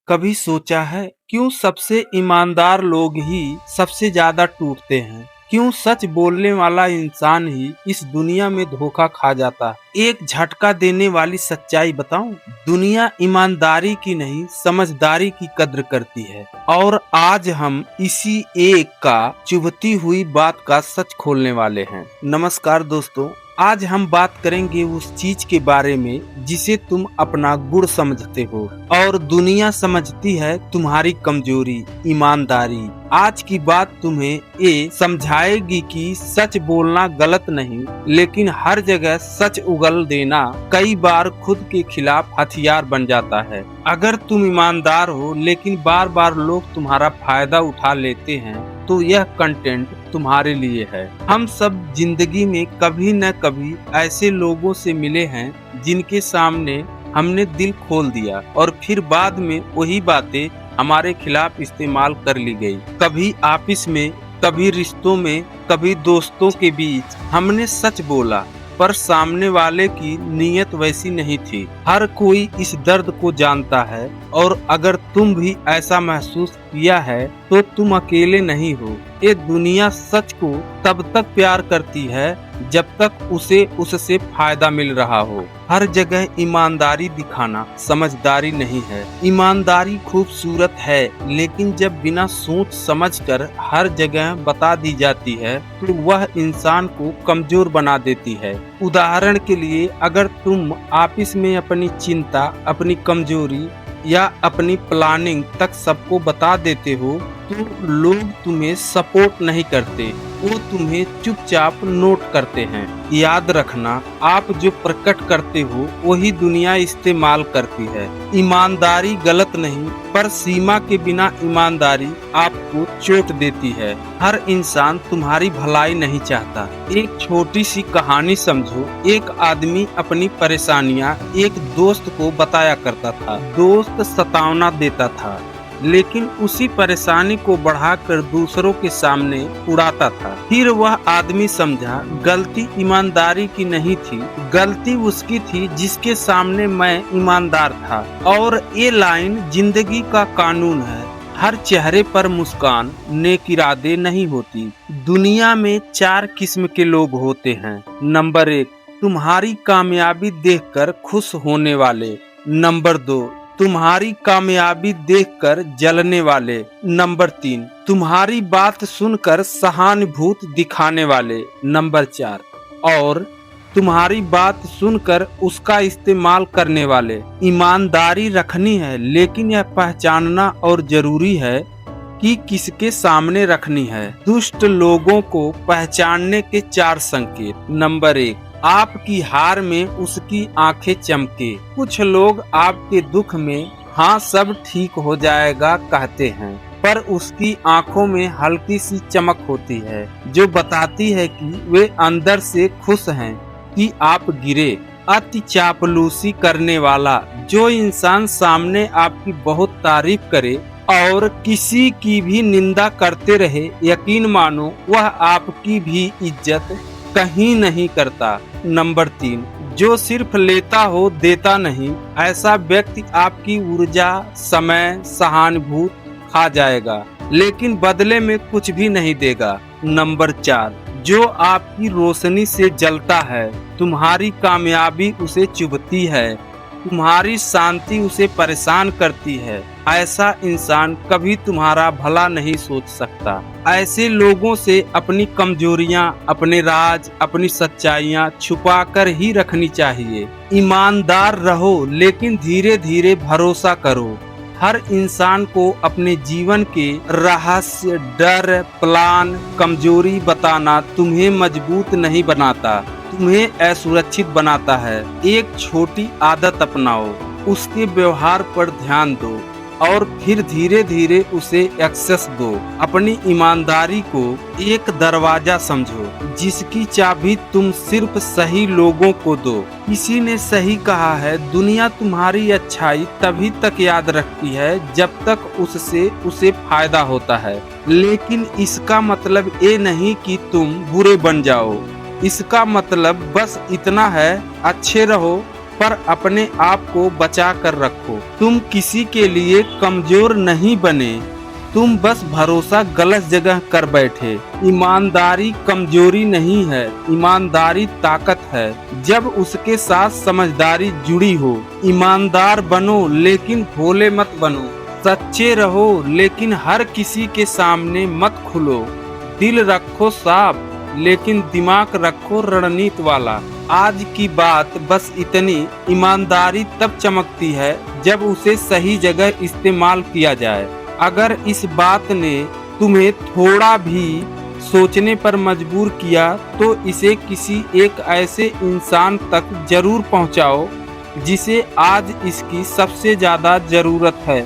कभी सोचा है क्यों सबसे ईमानदार लोग ही सबसे ज्यादा टूटते हैं? क्यों सच बोलने वाला इंसान ही इस दुनिया में धोखा खा जाता है? एक झटका देने वाली सच्चाई बताऊं? दुनिया ईमानदारी की नहीं समझदारी की कद्र करती है। और आज हम इसी एक का चुभती हुई बात का सच खोलने वाले हैं। नमस्कार दोस्तों, आज हम बात करेंगे उस चीज के बारे में जिसे तुम अपना गुण समझते हो और दुनिया समझती है तुम्हारी कमजोरी, ईमानदारी। आज की बात तुम्हें ये समझाएगी कि सच बोलना गलत नहीं, लेकिन हर जगह सच उगल देना कई बार खुद के खिलाफ हथियार बन जाता है। अगर तुम ईमानदार हो लेकिन बार बार लोग तुम्हारा फायदा उठा लेते हैं तो यह कंटेंट तुम्हारे लिए है। हम सब जिंदगी में कभी न कभी ऐसे लोगों से मिले हैं जिनके सामने हमने दिल खोल दिया और फिर बाद में वही बातें हमारे खिलाफ इस्तेमाल कर ली गई। कभी आपस में, कभी रिश्तों में, कभी दोस्तों के बीच हमने सच बोला पर सामने वाले की नीयत वैसी नहीं थी। हर कोई इस दर्द को जानता है और अगर तुम भी ऐसा महसूस किया है तो तुम अकेले नहीं हो। ये दुनिया सच को तब तक प्यार करती है जब तक उसे उससे फायदा मिल रहा हो। हर जगह ईमानदारी दिखाना समझदारी नहीं है। ईमानदारी खूबसूरत है, लेकिन जब बिना सोच समझकर हर जगह बता दी जाती है तो वह इंसान को कमजोर बना देती है। उदाहरण के लिए, अगर तुम आपस में अपनी चिंता, अपनी कमजोरी या अपनी प्लानिंग तक सबको बता देते हो तो लोग तुम्हें सपोर्ट नहीं करते, वो तुम्हें चुपचाप नोट करते हैं। याद रखना, आप जो प्रकट करते हो वही दुनिया इस्तेमाल करती है। ईमानदारी गलत नहीं, पर सीमा के बिना ईमानदारी आपको चोट देती है। हर इंसान तुम्हारी भलाई नहीं चाहता। एक छोटी सी कहानी समझो। एक आदमी अपनी परेशानियां एक दोस्त को बताया करता था। दोस्त सतावना देता था, लेकिन उसी परेशानी को बढ़ाकर दूसरों के सामने उड़ाता था। फिर वह आदमी समझा गलती ईमानदारी की नहीं थी, गलती उसकी थी जिसके सामने मैं ईमानदार था। और ये लाइन जिंदगी का कानून है। हर चेहरे पर मुस्कान नेक इरादे नहीं होती। दुनिया में 4 किस्म के लोग होते हैं। नंबर 1, तुम्हारी कामयाबी देखकर खुश होने वाले। नंबर 2, तुम्हारी कामयाबी देखकर जलने वाले। नंबर 3, तुम्हारी बात सुनकर सहानुभूति दिखाने वाले। नंबर 4, और तुम्हारी बात सुनकर उसका इस्तेमाल करने वाले। ईमानदारी रखनी है, लेकिन यह पहचानना और जरूरी है कि किसके सामने रखनी है। दुष्ट लोगों को पहचानने के 4 संकेत। नंबर 1, आपकी हार में उसकी आंखें चमके। कुछ लोग आपके दुख में हाँ सब ठीक हो जाएगा कहते हैं, पर उसकी आंखों में हल्की सी चमक होती है जो बताती है कि वे अंदर से खुश हैं कि आप गिरे। अति चापलूसी करने वाला, जो इंसान सामने आपकी बहुत तारीफ करे और किसी की भी निंदा करते रहे, यकीन मानो वह आपकी भी इज्जत कहीं नहीं करता। नंबर 3, जो सिर्फ लेता हो देता नहीं। ऐसा व्यक्ति आपकी ऊर्जा, समय, सहानुभूति खा जाएगा, लेकिन बदले में कुछ भी नहीं देगा। नंबर 4, जो आपकी रोशनी से जलता है। तुम्हारी कामयाबी उसे चुभती है, तुम्हारी शांति उसे परेशान करती है। ऐसा इंसान कभी तुम्हारा भला नहीं सोच सकता। ऐसे लोगों से अपनी कमजोरियां, अपने राज, अपनी सच्चाइयां छुपा कर ही रखनी चाहिए। ईमानदार रहो, लेकिन धीरे धीरे भरोसा करो। हर इंसान को अपने जीवन के रहस्य, डर, प्लान, कमजोरी बताना तुम्हें मजबूत नहीं बनाता, तुम्हें असुरक्षित बनाता है। एक छोटी आदत अपनाओ, उसके व्यवहार पर ध्यान दो और फिर धीरे धीरे उसे एक्सेस दो। अपनी ईमानदारी को एक दरवाजा समझो जिसकी चाबी तुम सिर्फ सही लोगों को दो। किसी ने सही कहा है, दुनिया तुम्हारी अच्छाई तभी तक याद रखती है जब तक उससे उसे फायदा होता है। लेकिन इसका मतलब ये नहीं कि तुम बुरे बन जाओ। इसका मतलब बस इतना है, अच्छे रहो, पर अपने आप को बचा कर रखो। तुम किसी के लिए कमजोर नहीं बने, तुम बस भरोसा गलत जगह कर बैठे। ईमानदारी कमजोरी नहीं है, ईमानदारी ताकत है जब उसके साथ समझदारी जुड़ी हो। ईमानदार बनो लेकिन भोले मत बनो, सच्चे रहो लेकिन हर किसी के सामने मत खुलो। दिल रखो साफ लेकिन दिमाग रखो रणनीति वाला। आज की बात बस इतनी, ईमानदारी तब चमकती है जब उसे सही जगह इस्तेमाल किया जाए। अगर इस बात ने तुम्हें थोड़ा भी सोचने पर मजबूर किया तो इसे किसी एक ऐसे इंसान तक जरूर पहुंचाओ जिसे आज इसकी सबसे ज्यादा जरूरत है।